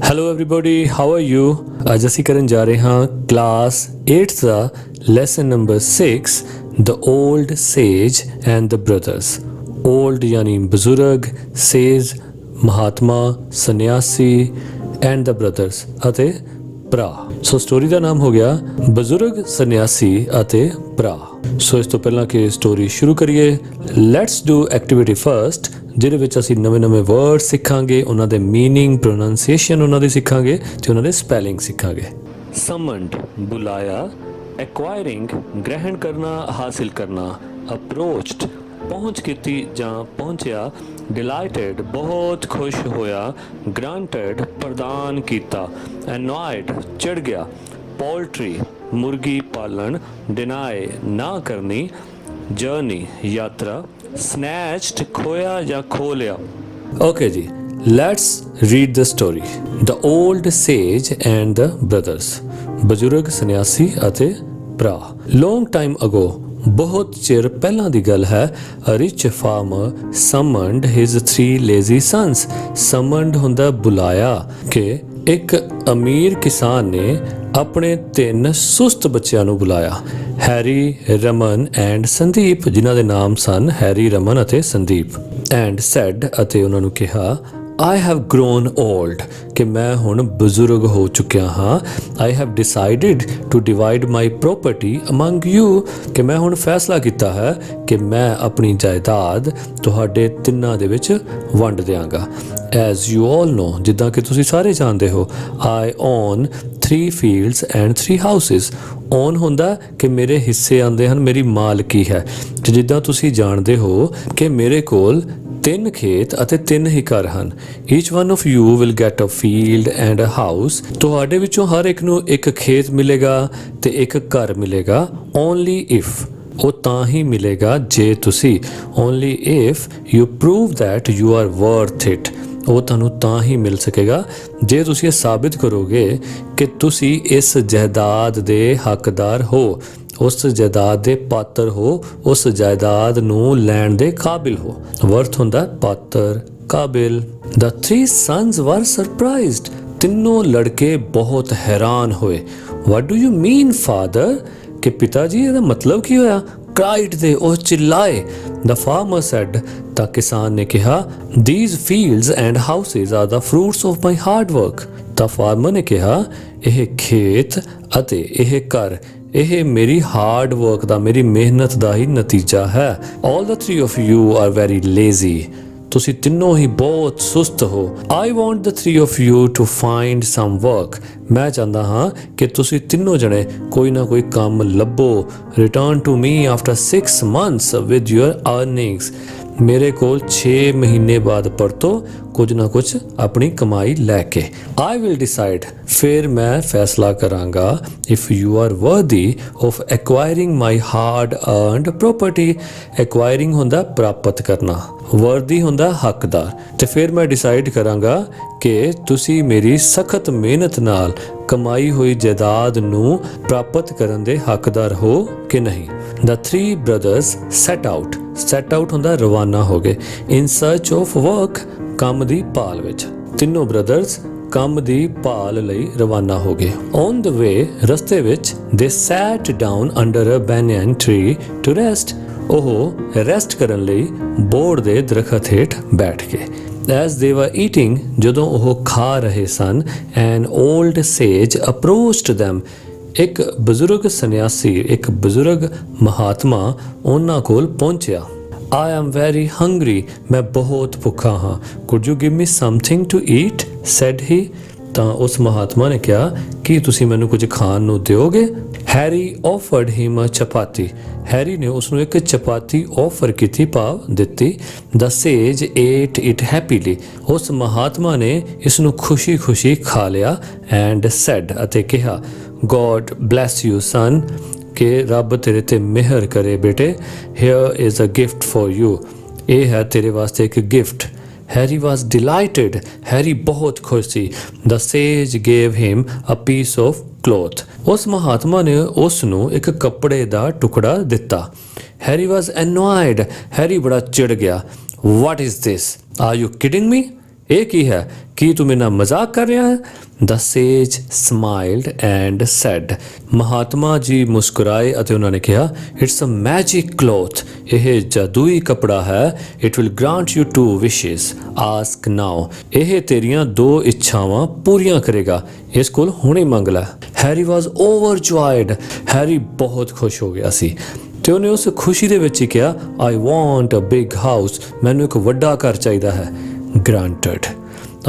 Hello everybody, how are you? ਅੱਜ ਅਸੀਂ ਕਰਨ ਜਾ ਰਹੇ ਹਾਂ ਕਲਾਸ 8th ਦਾ ਲੈਸਨ ਨੰਬਰ 6 ਦ ਓਲਡ ਸੇਜ ਐਂਡ ਦ ਬ੍ਰਦਰਸ। ਓਲਡ ਯਾਨੀ ਬਜ਼ੁਰਗ, ਸੇਜ ਮਹਾਤਮਾ, ਸੰਨਿਆਸੀ ਐਂਡ ਦ ਬ੍ਰਦਰਸ ਅਤੇ ਭਰਾ। ਸੋ ਸਟੋਰੀ ਦਾ ਨਾਮ ਹੋ ਗਿਆ ਬਜ਼ੁਰਗ, ਸੰਨਿਆਸੀ ਅਤੇ ਭਰਾ। ਸੋ ਇਸ ਤੋਂ ਪਹਿਲਾਂ ਕਿ ਸਟੋਰੀ ਸ਼ੁਰੂ ਕਰੀਏ, ਲੈਟਸ ਡੂ ਐਕਟੀਵਿਟੀ ਫਸਟ, ਜਿਹਦੇ ਵਿੱਚ ਅਸੀਂ ਨਵੇਂ ਵਰਡ ਸਿੱਖਾਂਗੇ, ਉਹਨਾਂ ਦੇ ਮੀਨਿੰਗ, ਪ੍ਰੋਨਾਂਸੀਏਸ਼ਨ ਉਹਨਾਂ ਦੀ ਸਿੱਖਾਂਗੇ ਤੇ ਉਹਨਾਂ ਦੇ ਸਪੈਲਿੰਗ ਸਿੱਖਾਂਗੇ। ਸਮਨਡ ਬੁਲਾਇਆ, ਐਕਵਾਇਰਿੰਗ ਗ੍ਰਹਿਣ ਕਰਨਾ, ਹਾਸਿਲ ਕਰਨਾ, ਅਪਰੋਚਡ ਪਹੁੰਚ ਕੀਤੀ ਜਾਂ ਪਹੁੰਚਿਆ, ਡਿਲਾਈਟਡ ਬਹੁਤ ਖੁਸ਼ ਹੋਇਆ, ਗ੍ਰਾਂਟਡ ਪ੍ਰਦਾਨ ਕੀਤਾ, ਐਨੋਇਡ ਚਿੜ ਗਿਆ, ਪੋਲਟਰੀ ਮੁਰਗੀ ਪਾਲਣ, ਡਿਨਾਈ ਨਾ ਕਰਨੀ, ਜਰਨੀ ਯਾਤਰਾ, snatched ਖੋਇਆ ਜਾਂ ਖੋ ਲਿਆ। ਓਕੇ ਜੀ, let's read the story. The old ਸੇਜ ਐਂਡ ਦ ਬ੍ਰਦਰਸ। ਬਜ਼ੁਰਗ, ਸੰਨਿਆਸੀ ਅਤੇ ਭਰਾ। ਲੌਂਗ ਟਾਈਮ ਅਗੋ, ਬਹੁਤ ਚਿਰ ਪਹਿਲਾਂ ਦੀ ਗੱਲ ਹੈ, a rich farmer summoned his 3 lazy sons. Summoned ਹੁੰਦਾ ਬੁਲਾਇਆ, ਕਿ ਇੱਕ ਅਮੀਰ ਕਿਸਾਨ ਨੇ ਆਪਣੇ 3 ਸੁਸਤ ਬੱਚਿਆਂ ਨੂੰ ਬੁਲਾਇਆ, ਹੈਰੀ, ਰਮਨ ਐਂਡ ਸੰਦੀਪ, ਜਿਨ੍ਹਾਂ ਦੇ ਨਾਮ ਸਨ ਹੈਰੀ, ਰਮਨ ਅਤੇ ਸੰਦੀਪ। ਐਂਡ ਸੈਡ, ਅਤੇ ਉਹਨਾਂ ਨੂੰ ਕਿਹਾ, I have grown old, ਕਿ ਮੈਂ ਹੁਣ ਬਜ਼ੁਰਗ ਹੋ ਚੁੱਕਿਆ ਹਾਂ। I have decided to divide my property among you, ਕਿ ਮੈਂ ਹੁਣ ਫੈਸਲਾ ਕੀਤਾ ਹੈ ਕਿ ਮੈਂ ਆਪਣੀ ਜਾਇਦਾਦ ਤੁਹਾਡੇ ਤਿੰਨਾਂ ਦੇ ਵਿੱਚ ਵੰਡ ਦਿਆਂਗਾ। As you all know, ਜਿੱਦਾਂ ਕਿ ਤੁਸੀਂ ਸਾਰੇ ਜਾਣਦੇ ਹੋ, I own 3 fields and 3 houses. On ਹੁੰਦਾ ਕਿ ਮੇਰੇ ਹਿੱਸੇ ਆਉਂਦੇ ਹਨ, ਮੇਰੀ ਮਾਲਕੀ ਹੈ। ਤੇ ਜਿੱਦਾਂ ਤੁਸੀਂ ਜਾਣਦੇ ਹੋ ਕਿ ਮੇਰੇ ਕੋਲ 3 ਖੇਤ ਅਤੇ 3 ਹੀ ਘਰ ਹਨ। Each one of you will get a field and a house. ਤੁਹਾਡੇ ਵਿੱਚੋਂ ਹਰ ਇੱਕ ਨੂੰ ਇੱਕ ਖੇਤ ਮਿਲੇਗਾ ਤੇ ਇੱਕ ਘਰ ਮਿਲੇਗਾ। ਓਨਲੀ ਇਫ, ਉਹ ਤਾਂ ਹੀ ਮਿਲੇਗਾ ਜੇ ਤੁਸੀਂ, only if you prove that you are worth it, ਉਹ ਤੁਹਾਨੂੰ ਤਾਂ ਹੀ ਮਿਲ ਸਕੇਗਾ ਜੇ ਤੁਸੀਂ ਇਹ ਸਾਬਿਤ ਕਰੋਗੇ ਕਿ ਤੁਸੀਂ ਇਸ ਜਾਇਦਾਦ ਦੇ ਹੱਕਦਾਰ ਹੋ, ਉਸ ਜਾਇਦਾਦ ਦੇ ਪਾਤਰ ਹੋ, ਉਸ ਜਾਇਦਾਦ ਨੂੰ ਲੈਣ ਦੇ ਕਾਬਿਲ ਹੋ। ਵਰਥ ਹੁੰਦਾ ਪਾਤਰ, ਕਾਬਿਲ। The 3 sons were surprised. ਤਿੰਨੋਂ ਲੜਕੇ ਬਹੁਤ ਹੈਰਾਨ ਹੋਏ। What do you mean, father? ਕਿ ਪਿਤਾ ਜੀ, ਇਹਦਾ ਮਤਲਬ ਕੀ ਹੋਇਆ? Cried they, ਉਹ ਚਿल्लाए। The farmer said, ਤਾਂ ਕਿਸਾਨ ਨੇ ਕਿਹਾ, These fields and houses are the fruits of my hard work. ਤਾਂ ਫਾਰਮਰ ਨੇ ਕਿਹਾ, ਇਹ ਖੇਤ ਅਤੇ ਇਹ ਘਰ, ਇਹ ਮੇਰੀ ਹਾਰਡ ਵਰਕ ਦਾ, ਮੇਰੀ ਮਿਹਨਤ ਦਾ ਹੀ ਨਤੀਜਾ ਹੈ। All the 3 of you are very lazy. ਤੁਸੀਂ ਤਿੰਨੋਂ ਹੀ ਬਹੁਤ ਸੁਸਤ ਹੋ। I want the 3 of you to find some work. ਮੈਂ ਚਾਹੁੰਦਾ ਹਾਂ ਕਿ ਤੁਸੀਂ ਤਿੰਨੋਂ ਜਣੇ ਕੋਈ ਨਾ ਕੋਈ ਕੰਮ ਲੱਭੋ। Return to me after 6 months with your earnings. ਮੇਰੇ ਕੋਲ 6 ਮਹੀਨੇ ਬਾਅਦ ਪਰਤੋ, ਕੁਝ ਨਾ ਕੁਝ ਆਪਣੀ ਕਮਾਈ ਲੈ ਕੇ। I will decide, ਫਿਰ ਮੈਂ ਫੈਸਲਾ ਕਰਾਂਗਾ, if you are worthy of acquiring my hard earned property. Acquiring ਹੁੰਦਾ ਪ੍ਰਾਪਤ ਕਰਨਾ, worthy ਹੁੰਦਾ ਹੱਕਦਾਰ। ਤੇ ਫਿਰ ਮੈਂ ਡਿਸਾਈਡ ਕਰਾਂਗਾ ਕਿ ਤੁਸੀਂ ਮੇਰੀ ਸਖਤ ਮਿਹਨਤ ਨਾਲ ਕਮਾਈ ਹੋਈ ਜਾਇਦਾਦ ਨੂੰ ਪ੍ਰਾਪਤ ਕਰਨ ਦੇ ਹੱਕਦਾਰ ਹੋ ਕਿ ਨਹੀਂ। The 3 brothers set out. Set out ਹੁੰਦਾ ਰਵਾਨਾ ਹੋ ਗਏ। In search of work, ਕੰਮ ਦੀ ਭਾਲ ਵਿੱਚ। ਤਿੰਨੋਂ ਬ੍ਰਦਰਸ ਕੰਮ ਦੀ ਭਾਲ ਲਈ ਰਵਾਨਾ ਹੋ ਗਏ। On the way, ਰਸਤੇ ਵਿੱਚ, they sat down under a banyan tree to rest. ਉਹ ਰੈਸਟ ਕਰਨ ਲਈ ਬੋੜ ਦੇ ਦਰਖਤ ਹੇਠ ਬੈਠ ਗਏ। As they were eating, ਜਦੋਂ ਉਹ ਖਾ ਰਹੇ ਸਨ, an old sage approached them. ਇੱਕ ਬਜ਼ੁਰਗ ਸੰਨਿਆਸੀ, ਇੱਕ ਬਜ਼ੁਰਗ ਮਹਾਤਮਾ ਉਹਨਾਂ ਕੋਲ ਪਹੁੰਚਿਆ। I am very hungry. ਮੈਂ ਬਹੁਤ ਭੁੱਖਾ ਹਾਂ। Could you give me something to eat? said he. ਤਾਂ ਉਸ ਮਹਾਤਮਾ ਨੇ ਕਿਹਾ, ਕੀ ਤੁਸੀਂ ਮੈਨੂੰ ਕੁਝ ਖਾਣ ਨੂੰ ਦਿਓਗੇ? Harry offered him a chapati. Harry ਨੇ ਉਸਨੂੰ ਇੱਕ ਚਪਾਤੀ ਆਫਰ ਕੀਤੀ, ਭਾਵ ਦਿੱਤੀ। The sage ate it happily. ਉਸ ਮਹਾਤਮਾ ਨੇ ਇਸ ਨੂੰ ਖੁਸ਼ੀ-ਖੁਸ਼ੀ ਖਾ ਲਿਆ। And said, ਅਤੇ ਕਿਹਾ, God bless you, son, ਕਿ ਰੱਬ ਤੇਰੇ ਤੇ ਮਿਹਰ ਕਰੇ ਬੇਟੇ। Here is a gift for you. ਇਹ ਹੈ ਤੇਰੇ ਵਾਸਤੇ ਇੱਕ gift. Harry was delighted. Harry ਬਹੁਤ ਖੁਸ਼ ਸੀ। The sage gave him a piece of cloth. ਉਸ ਮਹਾਤਮਾ ਨੇ ਉਸ ਨੂੰ ਇੱਕ ਕੱਪੜੇ ਦਾ ਟੁਕੜਾ ਦਿੱਤਾ। Harry was annoyed. Harry ਬੜਾ ਚਿੜ ਗਿਆ। What is this? Are you kidding me? ਇਹ ਕੀ ਹੈ? ਕੀ ਤੂੰ ਮੇਰੇ ਨਾਲ ਮਜ਼ਾਕ ਕਰ ਰਿਹਾ ਹੈ? The sage smiled and said, Mahatma ਜੀ ਮੁਸਕਰਾਏ ਅਤੇ ਉਹਨਾਂ ਨੇ ਕਿਹਾ, It's a magic cloth. ਇਹ ਜਾਦੂਈ ਕਪੜਾ ਹੈ. It will grant you 2 wishes. Ask now. ਇਹ ਤੇਰੀਆਂ 2 ਇੱਛਾਵਾਂ ਪੂਰੀਆਂ ਕਰੇਗਾ. ਇਸ ਕੋਲ ਹੁਣੇ ਮੰਗ ਲੈ. Harry was overjoyed. Harry ਬਹੁਤ ਖੁਸ਼ ਹੋ ਗਿਆ ਸੀ ਤੇ ਉਹਨੇ ਉਸ ਖੁਸ਼ੀ ਦੇ ਵਿੱਚ ਹੀ ਕਿਹਾ, I want a big house. ਮੈਨੂੰ ਇੱਕ ਵੱਡਾ ਘਰ ਚਾਹੀਦਾ ਹੈ. Granted.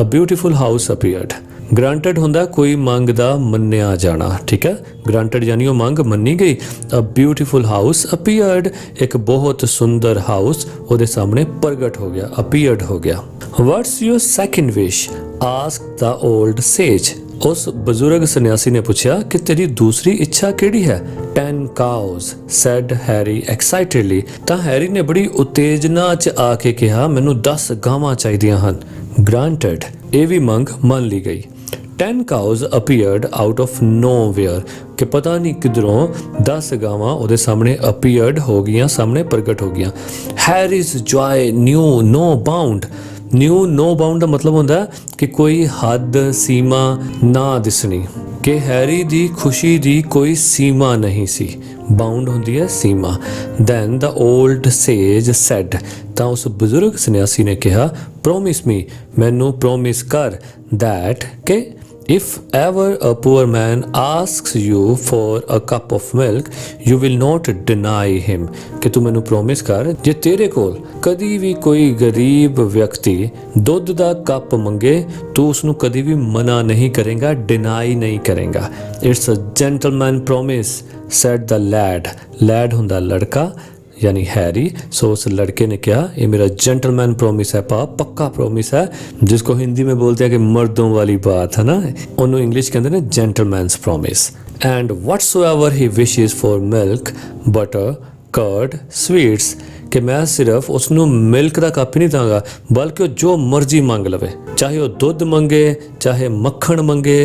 A beautiful house appeared. Granted ਹੁੰਦਾ ਕੋਈ ਮੰਗ ਦਾ ਮੰਨਿਆ ਜਾਣਾ, ਠੀਕ ਹੈ. Granted ਯਾਨੀ ਉਹ ਮੰਗ ਮੰਨੀ ਗਈ. A beautiful house appeared. ਇੱਕ ਬਹੁਤ ਸੁੰਦਰ ਹਾਊਸ ਉਹਦੇ ਸਾਹਮਣੇ ਪ੍ਰਗਟ ਹੋ ਗਿਆ, appeared ਹੋ ਗਿਆ. What's your second wish? Asked the old sage. ਉਸ ਬਜ਼ੁਰਗ ਸੰਨਿਆਸੀ ਨੇ ਪੁੱਛਿਆ ਕਿ ਤੇਰੀ ਦੂਸਰੀ ਇੱਛਾ ਕਿਹੜੀ ਹੈ? 10 cows, said Harry excitedly. ਤਾਂ ਹੈਰੀ ਨੇ ਬੜੀ ਉਤੇਜਨਾ 'ਚ ਆ ਕੇ ਕਿਹਾ, ਮੈਨੂੰ 10 ਗਾਵਾਂ ਚਾਹੀਦੀਆਂ ਹਨ. Granted. ਇਹ ਵੀ ਮੰਗ ਮੰਨ ਲਈ ਗਈ. 10 cows appeared out of nowhere. ਕਿ ਪਤਾ ਨਹੀਂ ਕਿਧਰੋਂ 10 ਗਾਵਾਂ ਉਹਦੇ ਸਾਹਮਣੇ appeared ਹੋ ਗਈਆਂ, ਸਾਹਮਣੇ ਪ੍ਰਗਟ ਹੋ ਗਈਆਂ. Harry's joy knew no bound. Knew no bound ਦਾ ਮਤਲਬ ਹੁੰਦਾ ਕਿ ਕੋਈ ਹੱਦ ਸੀਮਾ ਨਾ ਦਿਸਣੀ, ਕਿ ਹੈਰੀ ਦੀ ਖੁਸ਼ੀ ਦੀ ਕੋਈ ਸੀਮਾ ਨਹੀਂ ਸੀ. ਬਾਉਂਡ ਹੁੰਦੀ ਹੈ ਸੀਮਾ. ਦੈਨ ਦ ਓਲਡ ਸੇਜ ਸੈਡ. ਤਾਂ ਉਸ ਬਜ਼ੁਰਗ ਸੰਨਿਆਸੀ ਨੇ ਕਿਹਾ, ਪ੍ਰੋਮਿਸ ਮੀ. ਮੈਨੂੰ ਪ੍ਰੋਮਿਸ ਕਰ ਦੈਟ ਕਿ if ever a poor man asks you for a cup of milk, you will not deny him. ਕਿ ਤੂੰ ਮੈਨੂੰ ਪ੍ਰੋਮਿਸ ਕਰ, ਜੇ ਤੇਰੇ ਕੋਲ ਕਦੀ ਵੀ ਕੋਈ ਗਰੀਬ ਵਿਅਕਤੀ ਦੁੱਧ ਦਾ ਕੱਪ ਮੰਗੇ ਤੂੰ ਉਸ ਨੂੰ ਕਦੀ ਵੀ ਮਨਾ ਨਹੀਂ ਕਰੇਗਾ, ਡਿਨਾਈ ਨਹੀਂ ਕਰੇਗਾ. It's a gentleman promise, said the lad. lad ਹੁੰਦਾ ਲੜਕਾ यानी हैरी. सो उस लड़के ने कहा, ये मेरा जेंटलमैन प्रॉमिस है पा, पक्का प्रॉमिस है, जिसको हिंदी में बोलते हैं कि मर्दों वाली बात है ना, उन्होंने इंग्लिश के अंदर ना gentleman's promise. And whatsoever he wishes for milk, butter, curd, sweets. कि मैं सिर्फ उसनों मिल्क का कप ही नहीं दांगा, बल्कि वो जो मर्जी मंग लवे, चाहे वो दुध मंगे, चाहे मक्खन मंगे,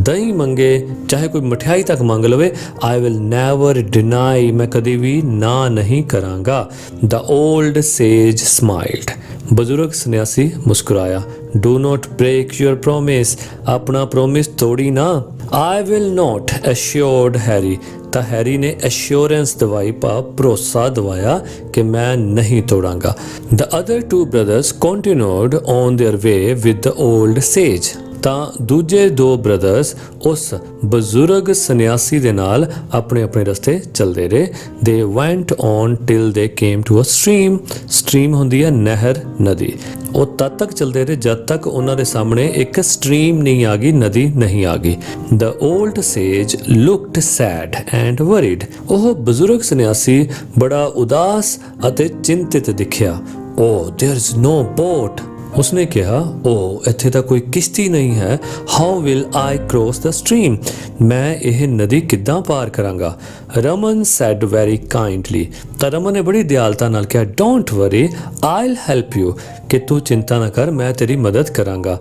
दही मंगे, चाहे कोई मिठाई तक मंग लवे. I will never deny. मैं कभी भी ना नहीं करांगा. The old sage smiled. बजुर्ग सन्यासी मुस्कुराया. Do not break your promise. अपना प्रोमिस तोड़ी ना. I will not, assured Harry. ਤਾਂ हैरी ने एश्योरेंस दवाई पा, भरोसा दवाया कि मैं नहीं तोड़ांगा. The other 2 brothers continued on their way with the old sage. ਤਾਂ ਦੂਜੇ 2 ਬ੍ਰਦਰਸ ਉਸ ਬਜ਼ੁਰਗ ਸੰਨਿਆਸੀ ਦੇ ਨਾਲ ਆਪਣੇ ਆਪਣੇ ਰਸਤੇ ਚੱਲਦੇ ਰਹੇ. ਦੇ went on till they came to a stream. stream ਹੁੰਦੀ ਹੈ ਨਹਿਰ, ਨਦੀ. ਉਹ ਤਦ ਤੱਕ ਚੱਲਦੇ ਰਹੇ ਜਦ ਤੱਕ ਉਹਨਾਂ ਦੇ ਸਾਹਮਣੇ ਇੱਕ ਸਟਰੀਮ ਨਹੀਂ ਆ ਗਈ, ਨਦੀ ਨਹੀਂ ਆ ਗਈ. The old sage looked sad and worried. ਉਹ ਬਜ਼ੁਰਗ ਸੰਨਿਆਸੀ ਬੜਾ ਉਦਾਸ ਅਤੇ ਚਿੰਤਿਤ ਦਿਖਿਆ. Oh, there's no boat. उसने कहा, ओ इत्थे तां कोई किश्ती नहीं है. How will I cross the stream. मैं यह नदी किद्दां पार करांगा. Raman said very kindly. तो रमन ने बड़ी दयालता नाल कहा, don't worry, I will help you. कि तू चिंता ना कर, मैं तेरी मदद करांगा.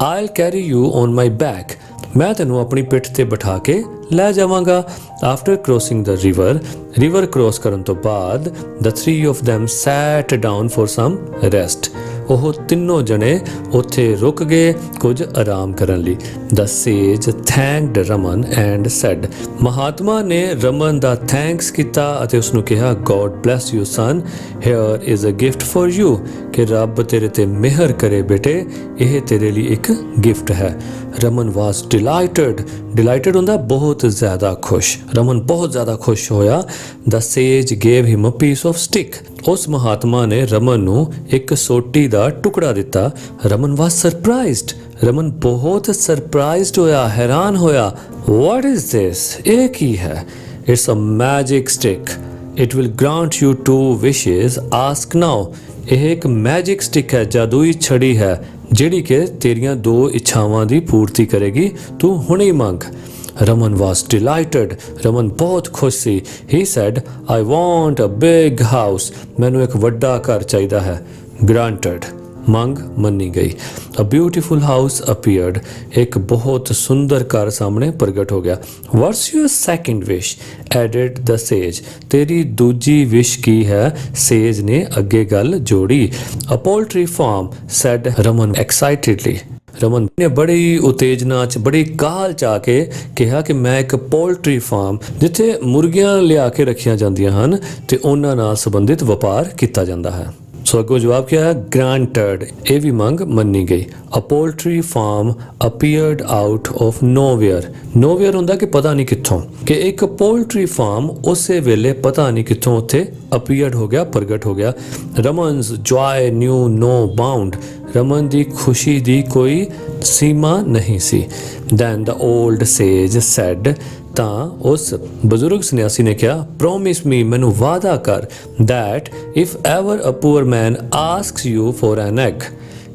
I will carry you on my back. मैं तेनों अपनी पिठ ते बिठा के ਲੈ ਜਾਵਾਂਗਾ. After crossing the river cross ਕਰਨ ਤੋਂ ਬਾਅਦ ਦ 3 of them sat down for some rest. ਉਹ ਤਿੰਨੋਂ ਜਣੇ ਉੱਥੇ ਰੁਕ ਗਏ ਕੁਝ ਆਰਾਮ ਕਰਨ ਲਈ. The sage thanked Raman and said. ਮਹਾਤਮਾ ਨੇ ਰਮਨ ਦਾ ਥੈਂਕਸ ਕੀਤਾ ਅਤੇ ਉਸਨੂੰ ਕਿਹਾ, God bless you son, here is a gift for you. ਕਿ ਰੱਬ ਤੇਰੇ ਤੇ ਮਿਹਰ ਕਰੇ ਬੇਟੇ, ਇਹ ਤੇਰੇ ਲਈ ਇੱਕ ਗਿਫਟ ਹੈ. ਰਮਨ ਵਾਸ ਡਿਲਾਈਟਡ ਹੁੰਦਾ ਬਹੁਤ ਜ਼ਿਆਦਾ ਖੁਸ਼. ਰਮਨ ਬਹੁਤ ਜ਼ਿਆਦਾ ਖੁਸ਼ ਹੋਇਆ. The sage gave him a piece of stick. ਉਸ ਮਹਾਤਮਾ ਨੇ ਰਮਨ ਨੂੰ ਇੱਕ ਸੋਟੀ ਦਾ ਟੁਕੜਾ ਦਿੱਤਾ. ਰਮਨ ਵਾਸ ਸਰਪ੍ਰਾਈਜ਼ਡ. ਰਮਨ ਬਹੁਤ ਸਰਪ੍ਰਾਈਜ਼ਡ ਹੋਇਆ, ਹੈਰਾਨ ਹੋਇਆ. What is this? ਇਹ ਕੀ ਹੈ? It's a magic stick. It will grant you 2 wishes. Ask now. ਇਹ ਇੱਕ ਮੈਜਿਕ ਸਟਿਕ ਹੈ, ਜਾਦੂਈ ਛੜੀ ਹੈ ਜਿਹੜੀ ਕਿ ਤੇਰੀਆਂ 2 ਇੱਛਾਵਾਂ ਦੀ ਪੂਰਤੀ ਕਰੇਗੀ. ਤੂੰ ਹੁਣੇ ਮੰਗ. ਰਮਨ ਵਾਸ ਡਿਲਾਈਟਡ. ਰਮਨ ਬਹੁਤ ਖੁਸ਼ ਸੀ. He said, I want a big house. ਮੈਨੂੰ ਇੱਕ ਵੱਡਾ ਘਰ ਚਾਹੀਦਾ ਹੈ. ਗ੍ਰਾਂਟਡ. ਮੰਗ ਮੰਨੀ ਗਈ। ਅ ਬਿਊਟੀਫੁਲ ਹਾਊਸ ਅਪੀਅਰਡ, ਇੱਕ ਬਹੁਤ ਸੁੰਦਰ ਘਰ ਸਾਹਮਣੇ ਪ੍ਰਗਟ ਹੋ ਗਿਆ। What's your second wish added the sage, ਤੇਰੀ ਦੂਜੀ ਵਿਸ਼ ਕੀ ਹੈ, ਸੇਜ ਨੇ ਅੱਗੇ ਗੱਲ ਜੋੜੀ। A poultry farm said Raman excitedly, Raman ਨੇ ਬੜੀ ਉਤੇਜਨਾ 'ਚ ਬੜੀ ਕਾਹਲ 'ਚ ਆ ਕੇ ਕਿਹਾ ਕਿ ਮੈਂ ਇੱਕ ਪੋਲਟਰੀ ਫਾਰਮ ਜਿੱਥੇ ਮੁਰਗੀਆਂ ਲਿਆ ਕੇ ਰੱਖੀਆਂ ਜਾਂਦੀਆਂ ਹਨ ਤੇ ਉਹਨਾਂ ਨਾਲ ਸੰਬੰਧਿਤ ਵਪਾਰ ਕੀਤਾ ਜਾਂਦਾ ਹੈ। ਸੋ ਅੱਗੋਂ ਜਵਾਬ ਕੀ ਆਇਆ, ਗ੍ਰਾਂਟਡ, ਇਹ ਵੀ ਮੰਗ ਮੰਨੀ ਗਈ। A poultry farm appeared out of nowhere, nowhere ਹੁੰਦਾ ਕਿ ਪਤਾ ਨਹੀਂ ਕਿੱਥੋਂ, ਕਿ ਇੱਕ ਪੋਲਟਰੀ ਫਾਰਮ ਉਸੇ ਵੇਲੇ ਪਤਾ ਨਹੀਂ ਕਿੱਥੋਂ ਉੱਥੇ ਅਪੀਅਰਡ ਹੋ ਗਿਆ, ਪ੍ਰਗਟ ਹੋ ਗਿਆ। ਰਮਨਸ joy new no bound, Raman ਦੀ ਖੁਸ਼ੀ ਦੀ ਕੋਈ ਸੀਮਾ ਨਹੀਂ ਸੀ। ਦੈਨ ਦ ਓਲਡ ਸੇਜ ਸੈਡ, ਤਾਂ ਉਸ ਬਜ਼ੁਰਗ ਸੰਨਿਆਸੀ ਨੇ ਕਿਹਾ, ਪ੍ਰੋਮਿਸ ਮੀ, ਮੈਨੂੰ ਵਾਅਦਾ ਕਰ, that if ever a poor man asks you for an egg,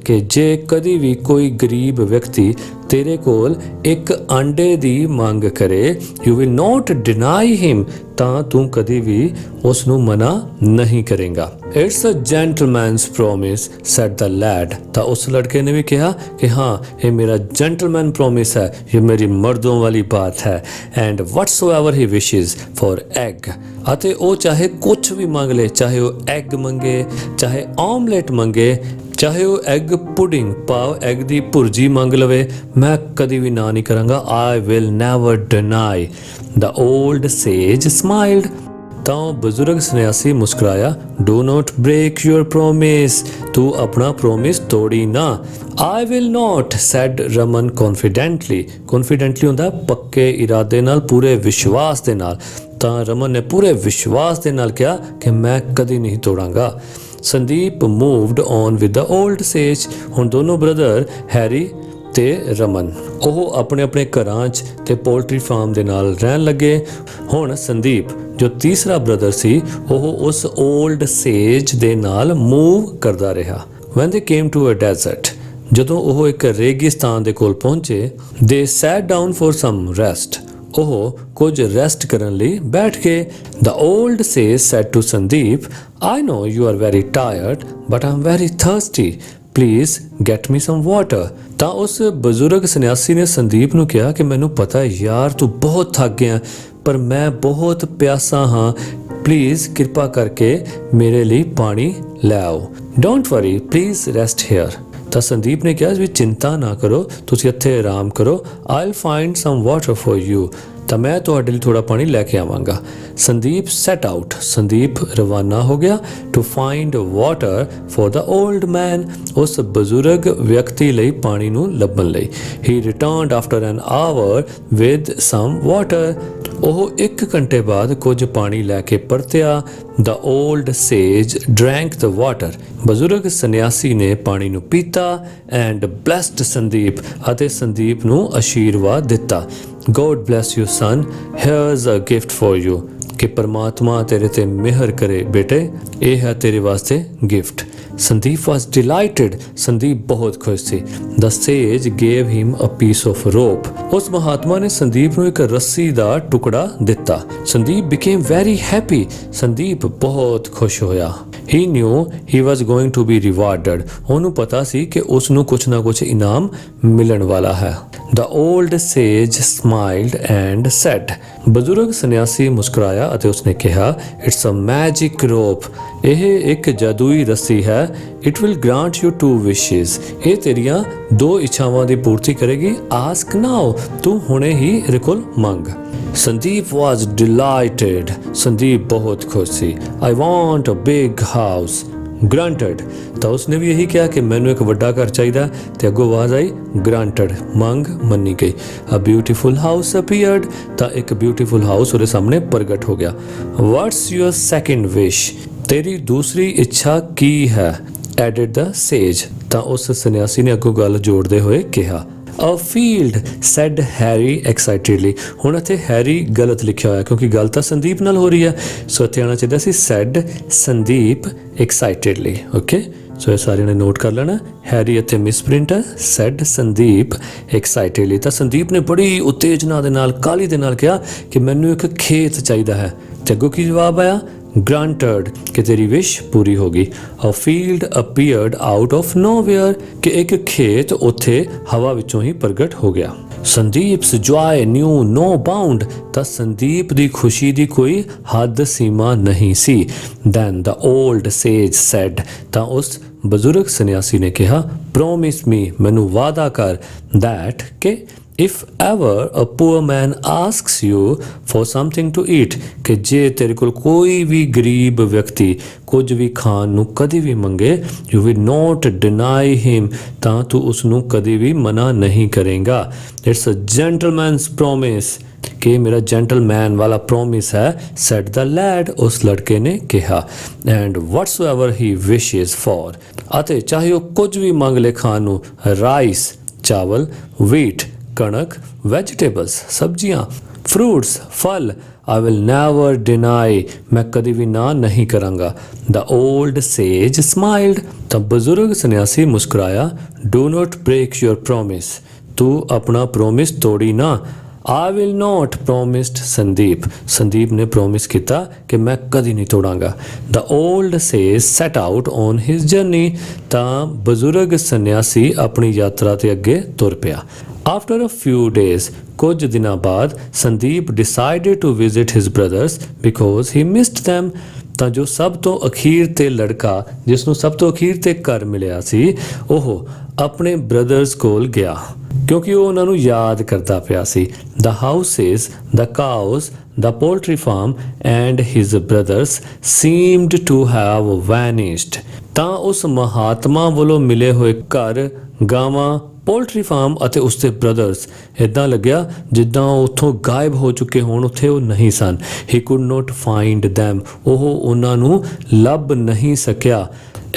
ਕਿ ਜੇ ਕਦੀ ਵੀ ਕੋਈ ਗਰੀਬ ਵਿਅਕਤੀ ਤੇਰੇ ਕੋਲ ਇੱਕ ਆਂਡੇ ਦੀ ਮੰਗ ਕਰੇ, you will not deny him, ਤਾਂ ਤੂੰ ਕਦੀ ਵੀ ਉਸ ਨੂੰ ਮਨਾ ਨਹੀਂ ਕਰੇਗਾ। It's a gentleman's promise said the lad, ਤਾਂ ਉਸ ਲੜਕੇ ਨੇ ਵੀ ਕਿਹਾ ਕਿ ਹਾਂ ਇਹ ਮੇਰਾ ਜੈਂਟਲਮੈਨ ਪ੍ਰੋਮਿਸ ਹੈ, ਇਹ ਮੇਰੀ ਮਰਦੋਂ ਵਾਲੀ ਬਾਤ ਹੈ। And whatsoever he wishes for egg, ਅਤੇ ਉਹ ਚਾਹੇ ਕੁਛ ਵੀ ਮੰਗ ਲੇ, ਚਾਹੇ ਉਹ ਐਗ ਮੰਗੇ, ਚਾਹੇ ਆਮਲੇਟ ਮੰਗੇ, ਚਾਹੇ ਉਹ ਐਗ ਪੁਡਿੰਗ ਭਾਵ ਐਗ ਦੀ ਭੁਰਜੀ ਮੰਗ ਲਵੇ, ਮੈਂ ਕਦੀ ਵੀ ਨਾ ਨਹੀਂ ਕਰਾਂਗਾ। I will never deny. The old sage smiled, ਤਾਂ ਬਜ਼ੁਰਗ ਸੰਨਿਆਸੀ ਮੁਸਕਰਾਇਆ। Do not break your promise, ਤੂੰ ਆਪਣਾ ਪ੍ਰੋਮਿਸ ਤੋੜੀ ਨਾ। I will not said Raman confidently, confidently ਹੁੰਦਾ ਪੱਕੇ ਇਰਾਦੇ ਨਾਲ, ਪੂਰੇ ਵਿਸ਼ਵਾਸ ਦੇ ਨਾਲ। ਤਾਂ ਰਮਨ ਨੇ ਪੂਰੇ ਵਿਸ਼ਵਾਸ ਦੇ ਨਾਲ ਕਿਹਾ ਕਿ ਮੈਂ ਕਦੀ ਨਹੀਂ ਤੋੜਾਂਗਾ। Sandeep moved on with the old sage, ਹੁਣ ਦੋਨੋਂ ਬ੍ਰਦਰ ਹੈਰੀ ਤੇ ਰਮਨ ਉਹ ਆਪਣੇ ਆਪਣੇ ਘਰਾਂ 'ਚ ਤੇ ਪੋਲਟਰੀ ਫਾਰਮ ਦੇ ਨਾਲ ਰਹਿਣ ਲੱਗੇ। ਹੁਣ ਸੰਦੀਪ ਜੋ ਤੀਸਰਾ ਬ੍ਰਦਰ ਸੀ ਉਹ ਉਸ ਓਲਡ ਸੇਜ ਦੇ ਨਾਲ ਮੂਵ ਕਰਦਾ ਰਿਹਾ। ਵੈਨ ਦੇ ਕੇਮ ਟੂ ਅ ਡੈਜ਼ਰਟ, ਜਦੋਂ ਉਹ ਇੱਕ ਰੇਗਿਸਤਾਨ ਦੇ ਕੋਲ ਪਹੁੰਚੇ, they sat down for some rest, ਉਹ ਕੁਝ ਰੈਸਟ ਕਰਨ ਲਈ ਬੈਠ ਗਏ। The old sage said to Sandeep, I know you are very tired but I am very thirsty, please get me some water. ਤਾਂ ਉਸ ਬਜ਼ੁਰਗ ਸੰਨਿਆਸੀ ਨੇ ਸੰਦੀਪ ਨੂੰ ਕਿਹਾ ਕਿ ਮੈਨੂੰ ਪਤਾ ਯਾਰ ਤੂੰ ਬਹੁਤ ਥੱਕ ਗਿਆ, ਪਰ ਮੈਂ ਬਹੁਤ ਪਿਆਸਾ ਹਾਂ, ਪਲੀਜ਼ ਕਿਰਪਾ ਕਰਕੇ ਮੇਰੇ ਲਈ ਪਾਣੀ ਲੈ ਆਓ। Don't worry please rest here. ਤਾਂ ਸੰਦੀਪ ਨੇ ਕਿਹਾ ਵੀ ਚਿੰਤਾ ਨਾ ਕਰੋ, ਤੁਸੀਂ ਇੱਥੇ ਆਰਾਮ ਕਰੋ, I'll find some water for you, ਤਾਂ ਮੈਂ ਤੁਹਾਡੇ ਲਈ ਥੋੜਾ ਪਾਣੀ ਲੈ ਕੇ ਆਵਾਂਗਾ। ਸੰਦੀਪ ਸੈਟ ਆਊਟ, ਸੰਦੀਪ ਰਵਾਨਾ ਹੋ ਗਿਆ to find water for the old man, ਉਸ ਬਜ਼ੁਰਗ ਵਿਅਕਤੀ ਲਈ ਪਾਣੀ ਨੂੰ ਲੱਭਣ ਲਈ। He returned after an hour with some water, ਉਹ 1 ਘੰਟੇ ਬਾਅਦ ਕੁਝ ਪਾਣੀ ਲੈ ਕੇ ਪਰਤਿਆ। ਦ ਓਲਡ ਸੇਜ ਡਰੈਂਕ ਦ ਵਾਟਰ, ਬਜ਼ੁਰਗ ਸੰਨਿਆਸੀ ਨੇ ਪਾਣੀ ਨੂੰ ਪੀਤਾ। ਐਂਡ ਬਲੈਸਡ ਸੰਦੀਪ, ਅਤੇ ਸੰਦੀਪ ਨੂੰ ਆਸ਼ੀਰਵਾਦ ਦਿੱਤਾ। God bless you son, here's a gift for you, ਕਿ ਪਰਮਾਤਮਾ ਤੇਰੇ ਤੇ ਮਿਹਰ ਕਰੇ ਬੇਟੇ, ਇਹ ਹੈ ਤੇਰੇ ਵਾਸਤੇ gift. Sandeep was delighted, Sandeep ਬਹੁਤ ਖੁਸ਼ ਸੀ। The sage gave him a piece of rope, ਉਸ ਮਹਾਤਮਾ ਨੇ ਸੰਦੀਪ ਨੂੰ ਇੱਕ ਰੱਸੀ ਦਾ ਟੁਕੜਾ ਦਿੱਤਾ। Sandeep became very happy, Sandeep ਬਹੁਤ ਖੁਸ਼ ਹੋਇਆ। He knew he was going to be rewarded, ਉਹਨੂੰ ਪਤਾ ਸੀ ਕਿ ਉਸ ਨੂੰ ਕੁਛ ਨਾ ਕੁਛ ਇਨਾਮ ਮਿਲਣ ਵਾਲਾ ਹੈ। The old sage smiled and said, ਬਜ਼ੁਰਗ ਸੰਨਿਆਸੀ ਮੁਸਕਰਾਇਆ ਅਤੇ ਉਸਨੇ ਕਿਹਾ, It's a magic rope, ਇਹ ਇੱਕ ਜਾਦੂਈ ਰੱਸੀ ਹੈ। It will grant you 2 wishes, ਇਹ ਤੇਰੀਆਂ 2 ਇੱਛਾਵਾਂ ਦੀ ਪੂਰਤੀ ਕਰੇਗੀ। Ask now, ਤੂੰ ਹੁਣੇ ਹੀ ਇਹਦੇ ਕੋਲ ਮੰਗ। ਸੰਦੀਪ was delighted, ਸੰਦੀਪ ਬਹੁਤ ਖੁਸ਼ ਸੀ। I want a big house, granted, ਤਾਂ ਉਸਨੇ ਵੀ ਇਹੀ ਕਿਹਾ ਕਿ ਮੈਨੂੰ ਇੱਕ ਵੱਡਾ ਘਰ ਚਾਹੀਦਾ, ਤੇ ਅੱਗੋਂ ਆਵਾਜ਼ ਆਈ granted, ਮੰਗ ਮੰਨੀ ਗਈ। A beautiful house appeared, ਤਾਂ ਇੱਕ ਬਿਊਟੀਫੁਲ ਹਾਊਸ ਉਹਦੇ ਸਾਹਮਣੇ ਪ੍ਰਗਟ ਹੋ ਗਿਆ। What's your second wish, ਤੇਰੀ ਦੂਸਰੀ ਇੱਛਾ ਕੀ ਹੈ? Added the sage, ਤਾਂ ਉਸ ਸੰਨਿਆਸੀ ਨੇ ਅੱਗੋਂ ਗੱਲ ਜੋੜਦੇ ਹੋਏ ਕਿਹਾ। A field, said Harry excitedly, ਹੁਣ ਇੱਥੇ ਹੈਰੀ ਗਲਤ ਲਿਖਿਆ ਹੋਇਆ ਕਿਉਂਕਿ ਗੱਲ ਤਾਂ ਸੰਦੀਪ ਨਾਲ ਹੋ ਰਹੀ ਹੈ, ਸੋ ਇੱਥੇ ਆਉਣਾ ਚਾਹੀਦਾ ਸੀ said ਸੰਦੀਪ excitedly, ਓਕੇ। ਸੋ ਇਹ ਸਾਰਿਆਂ ਨੇ ਨੋਟ ਕਰ ਲੈਣਾ, ਹੈਰੀ ਇੱਥੇ ਮਿਸਪ੍ਰਿੰਟ ਹੈ, said ਸੰਦੀਪ excitedly। ਤਾਂ ਸੰਦੀਪ ਨੇ ਬੜੀ ਉਤੇਜਨਾ ਦੇ ਨਾਲ, ਕਾਹਲੀ ਦੇ ਨਾਲ ਕਿਹਾ ਕਿ ਮੈਨੂੰ ਇੱਕ ਖੇਤ ਚਾਹੀਦਾ ਹੈ, ਤੇ ਅੱਗੋਂ ਕੀ ਜਵਾਬ ਆਇਆ? granted कि तेरी विश पूरी होगी। A field appeared out of nowhere कि एक खेत ਉੱਥੇ ਹਵਾ ਵਿੱਚੋਂ ਹੀ ਪ੍ਰਗਟ ਹੋ ਗਿਆ। ਸੰਦੀਪ's joy knew no bound ਤਾਂ ਸੰਦੀਪ ਦੀ ਖੁਸ਼ੀ ਦੀ ਕੋਈ ਹੱਦ ਸੀਮਾ ਨਹੀਂ ਸੀ। Then the old sage said ਤਾਂ ਉਸ ਬਜ਼ੁਰਗ ਸੰਨਿਆਸੀ ਨੇ ਕਿਹਾ promise me ਮੈਨੂੰ ਵਾਅਦਾ ਕਰ that ਕਿ if ever a poor man asks you for something to eat ਕਿ ਜੇ ਤੇਰੇ ਕੋਲ ਕੋਈ ਵੀ ਗਰੀਬ ਵਿਅਕਤੀ ਕੁਝ ਵੀ ਖਾਣ ਨੂੰ ਕਦੇ ਵੀ ਮੰਗੇ you will not deny him ਤਾਂ ਤੂੰ ਉਸ ਨੂੰ ਕਦੇ ਵੀ ਮਨਾ ਨਹੀਂ ਕਰੇਗਾ। It's a gentleman's promise ਕਿ ਮੇਰਾ ਜੈਂਟਲਮੈਨ ਵਾਲਾ ਪ੍ਰੋਮਿਸ ਹੈ said the lad ਉਸ ਲੜਕੇ ਨੇ ਕਿਹਾ and whatsoever he wishes for ਅਤੇ ਚਾਹੇ ਉਹ ਕੁਝ ਵੀ ਮੰਗ ਲੈ ਖਾਣ ਨੂੰ ਰਾਈਸ ਚਾਵਲ wheat ਕਣਕ ਵੈਜੀਟੇਬਲਸ ਸਬਜ਼ੀਆਂ ਫਰੂਟਸ ਫਲ I will never deny ਮੈਂ ਕਦੇ ਵੀ ਨਾ ਨਹੀਂ ਕਰਾਂਗਾ। The old sage smiled ਤਾਂ ਬਜ਼ੁਰਗ ਸੰਨਿਆਸੀ ਮੁਸਕਰਾਇਆ do not break your promise ਤੂੰ ਆਪਣਾ ਪ੍ਰੋਮਿਸ ਤੋੜੀ ਨਾ। I will not promised Sandeep ਨੇ ਪ੍ਰੋਮਿਸ ਕੀਤਾ ਕਿ ਮੈਂ ਕਦੀ ਨਹੀਂ ਤੋੜਾਂਗਾ। The old sage set out on his journey ਤਾਂ ਬਜ਼ੁਰਗ ਸੰਨਿਆਸੀ ਆਪਣੀ ਯਾਤਰਾ ਤੇ ਅੱਗੇ ਤੁਰ ਪਿਆ। After a few days ਕੁਝ ਦਿਨਾਂ ਬਾਅਦ Sandeep decided to visit his brothers because he missed them ਤਾਂ ਜੋ ਸਭ ਤੋਂ ਅਖੀਰ ਤੇ ਲੜਕਾ ਜਿਸ ਨੂੰ ਸਭ ਤੋਂ ਅਖੀਰ ਤੇ ਘਰ ਮਿਲਿਆ ਸੀ ਉਹ ਆਪਣੇ ਬ੍ਰਦਰਸ ਕੋਲ ਗਿਆ ਕਿਉਂਕਿ ਉਹ ਉਹਨਾਂ ਨੂੰ ਯਾਦ ਕਰਦਾ ਪਿਆ ਸੀ। The houses, the cows, the poultry farm and his brothers seemed to have vanished ਤਾਂ ਉਸ ਮਹਾਤਮਾ ਵੱਲੋਂ ਮਿਲੇ ਹੋਏ ਘਰ ਗਾਵਾਂ ਪੋਲਟਰੀ ਫਾਰਮ ਅਤੇ ਉਸਦੇ ਬ੍ਰਦਰਸ ਇੱਦਾਂ ਲੱਗਿਆ ਜਿੱਦਾਂ ਉਹ ਉੱਥੋਂ ਗਾਇਬ ਹੋ ਚੁੱਕੇ ਹੋਣ ਉੱਥੇ ਉਹ ਨਹੀਂ ਸਨ। He could not find them ਉਹ ਉਹਨਾਂ ਨੂੰ ਲੱਭ ਨਹੀਂ ਸਕਿਆ।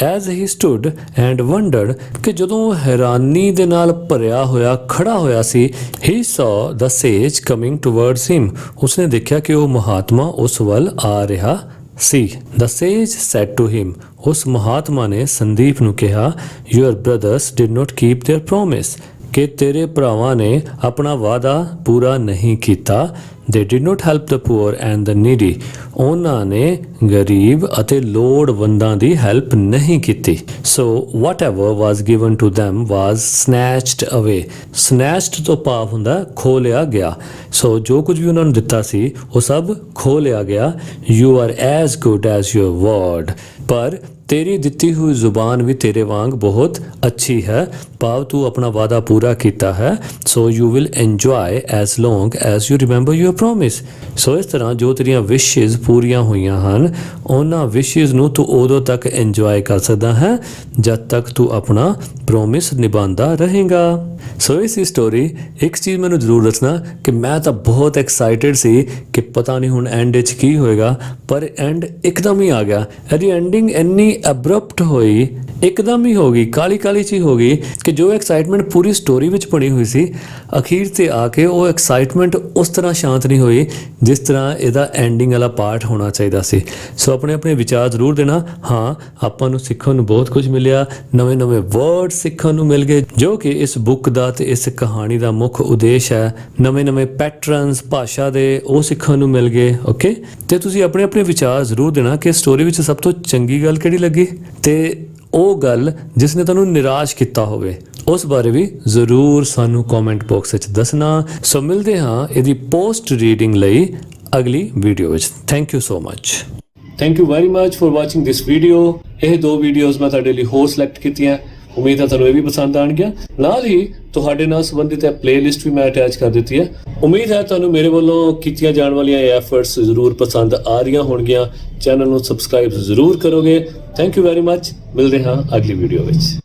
As he stood and wondered ਕਿ ਜਦੋਂ ਉਹ ਹੈਰਾਨੀ ਦੇ ਨਾਲ ਭਰਿਆ ਹੋਇਆ ਖੜਾ ਹੋਇਆ ਸੀ he saw the sage coming towards him ਉਸਨੇ ਦੇਖਿਆ ਕਿ ਉਹ ਮਹਾਤਮਾ ਉਸ ਵੱਲ ਆ ਰਿਹਾ ਸੀ। The sage said to him ਉਸ ਮਹਾਤਮਾ ਨੇ ਸੰਦੀਪ ਨੂੰ ਕਿਹਾ your brothers did not keep their promise ਕਿ ਤੇਰੇ ਭਰਾਵਾਂ ਨੇ ਆਪਣਾ ਵਾਅਦਾ ਪੂਰਾ ਨਹੀਂ ਕੀਤਾ। They did not help the poor and the needy ਉਹਨਾਂ ਨੇ ਗਰੀਬ ਅਤੇ ਲੋੜਵੰਦਾਂ ਦੀ ਹੈਲਪ ਨਹੀਂ ਕੀਤੀ। So whatever was given to them was snatched away snatched ਤੋਂ ਭਾਵ ਹੁੰਦਾ ਖੋਹ ਲਿਆ ਗਿਆ। So ਜੋ ਕੁਝ ਵੀ ਉਹਨਾਂ ਨੂੰ ਦਿੱਤਾ ਸੀ ਉਹ ਸਭ ਖੋਹ ਲਿਆ ਗਿਆ। You are as good as your word ਪਰ ਤੇਰੀ ਦਿੱਤੀ ਹੋਈ ਜ਼ੁਬਾਨ ਵੀ ਤੇਰੇ ਵਾਂਗ ਬਹੁਤ ਅੱਛੀ ਹੈ ਭਾਵ ਤੂੰ ਆਪਣਾ ਵਾਅਦਾ ਪੂਰਾ ਕੀਤਾ ਹੈ। So you will enjoy as long as you remember your promise ਸੋ ਇਸ ਤਰ੍ਹਾਂ ਜੋ ਤੇਰੀਆਂ ਵਿਸ਼ੇਜ਼ ਪੂਰੀਆਂ ਹੋਈਆਂ ਹਨ ਉਹਨਾਂ ਵਿਸ਼ੇਜ਼ ਨੂੰ ਤੂੰ ਉਦੋਂ ਤੱਕ ਇੰਜੋਏ ਕਰ ਸਕਦਾ ਹੈ ਜਦ ਤੱਕ ਤੂੰ ਆਪਣਾ ਪ੍ਰੋਮਿਸ ਨਿਭਾਉਂਦਾ ਰਹੇਗਾ। ਸੋ ਇਸ ਸਟੋਰੀ ਇੱਕ ਚੀਜ਼ ਮੈਨੂੰ ਜ਼ਰੂਰ ਦੱਸਣਾ ਕਿ ਮੈਂ ਤਾਂ ਬਹੁਤ ਐਕਸਾਈਟਿਡ ਸੀ ਕਿ ਪਤਾ ਨਹੀਂ ਹੁਣ ਐਂਡ 'ਚ ਕੀ ਹੋਏਗਾ ਪਰ ਐਂਡ ਇੱਕਦਮ ਹੀ ਆ ਗਿਆ। ਇਹਦੀ ਐਂਡਿੰਗ ਇੰਨੀ ਅਬਰਪਟ ਹੋਈ ਇੱਕਦਮ ਹੀ ਹੋ ਗਈ ਕਾਲੀ ਕਾਲੀ ਚ ਹੋ ਗਈ ਕਿ ਜੋ ਐਕਸਾਈਟਮੈਂਟ ਪੂਰੀ ਸਟੋਰੀ ਵਿੱਚ ਬਣੀ ਹੋਈ ਸੀ ਅਖੀਰ ਤੇ ਆ ਕੇ ਉਹ ਐਕਸਾਈਟਮੈਂਟ ਉਸ ਤਰ੍ਹਾਂ ਸ਼ਾਂਤ ਨਹੀਂ ਹੋਈ ਜਿਸ ਤਰ੍ਹਾਂ ਇਹਦਾ ਐਂਡਿੰਗ ਵਾਲਾ ਪਾਰਟ ਹੋਣਾ ਚਾਹੀਦਾ ਸੀ। ਸੋ ਆਪਣੇ ਆਪਣੇ ਵਿਚਾਰ ਜ਼ਰੂਰ ਦੇਣਾ। ਹਾਂ ਆਪਾਂ ਨੂੰ ਸਿੱਖਣ ਨੂੰ ਬਹੁਤ ਕੁਝ ਮਿਲਿਆ ਨਵੇਂ ਨਵੇਂ ਵਰਡ ਸਿੱਖਣ ਨੂੰ ਮਿਲ ਗਏ ਜੋ ਕਿ ਇਸ ਬੁੱਕ ਦਾ ਤੇ ਇਸ ਕਹਾਣੀ ਦਾ ਮੁੱਖ ਉਦੇਸ਼ ਹੈ। ਨਵੇਂ ਨਵੇਂ ਪੈਟਰਨਸ ਭਾਸ਼ਾ ਦੇ ਉਹ ਸਿੱਖਣ ਨੂੰ ਮਿਲ ਗਏ। ਓਕੇ ਤੇ ਤੁਸੀਂ ਆਪਣੇ ਆਪਣੇ ਵਿਚਾਰ ਜ਼ਰੂਰ ਦੇਣਾ ਕਿ ਸਟੋਰੀ ਵਿੱਚ ਸਭ ਤੋਂ ਚੰਗੀ ਗੱਲ ਕਿਹੜੀ ਲੱਗੀ ਤੇ ਉਹ ਗੱਲ ਜਿਸ ਨੇ ਤੁਹਾਨੂੰ ਨਿਰਾਸ਼ ਕੀਤਾ ਹੋਵੇ ਉਸ ਬਾਰੇ ਵੀ ਜ਼ਰੂਰ ਸਾਨੂੰ ਕਮੈਂਟ ਬਾਕਸ ਵਿੱਚ ਦੱਸਣਾ। ਸੋ ਮਿਲਦੇ ਹਾਂ ਇਹਦੀ ਪੋਸਟ ਰੀਡਿੰਗ ਲਈ ਅਗਲੀ ਵੀਡੀਓ ਵਿੱਚ। Thank you so much. Thank you very much for watching this video. ਇਹ ਦੋ ਵੀਡੀਓਜ਼ ਮੈਂ ਤੁਹਾਡੇ ਲਈ ਹੋਰ ਸਿਲੈਕਟ ਕੀਤੀਆਂ ਉਮੀਦ ਹੈ ਤੁਹਾਨੂੰ ਇਹ ਵੀ ਪਸੰਦ ਆਣਗੀਆਂ। ਨਾਲ ਹੀ ਤੁਹਾਡੇ ਨਾਲ ਸੰਬੰਧਿਤ ਪਲੇਲਿਸਟ ਵੀ ਮੈਂ ਅਟੈਚ ਕਰ ਦਿੱਤੀ ਹੈ। ਉਮੀਦ ਹੈ ਤੁਹਾਨੂੰ ਮੇਰੇ ਵੱਲੋਂ ਕੀਤੀਆਂ ਜਾਣ ਵਾਲੀਆਂ ਐਫਰਟਸ ਜ਼ਰੂਰ ਪਸੰਦ ਆ ਰਹੀਆਂ ਹੋਣਗੀਆਂ। ਚੈਨਲ ਨੂੰ ਸਬਸਕ੍ਰਾਈਬ ਜ਼ਰੂਰ ਕਰੋਗੇ। Thank you very much. ਮਿਲਦੇ ਹਾਂ ਅਗਲੀ ਵੀਡੀਓ ਵਿੱਚ।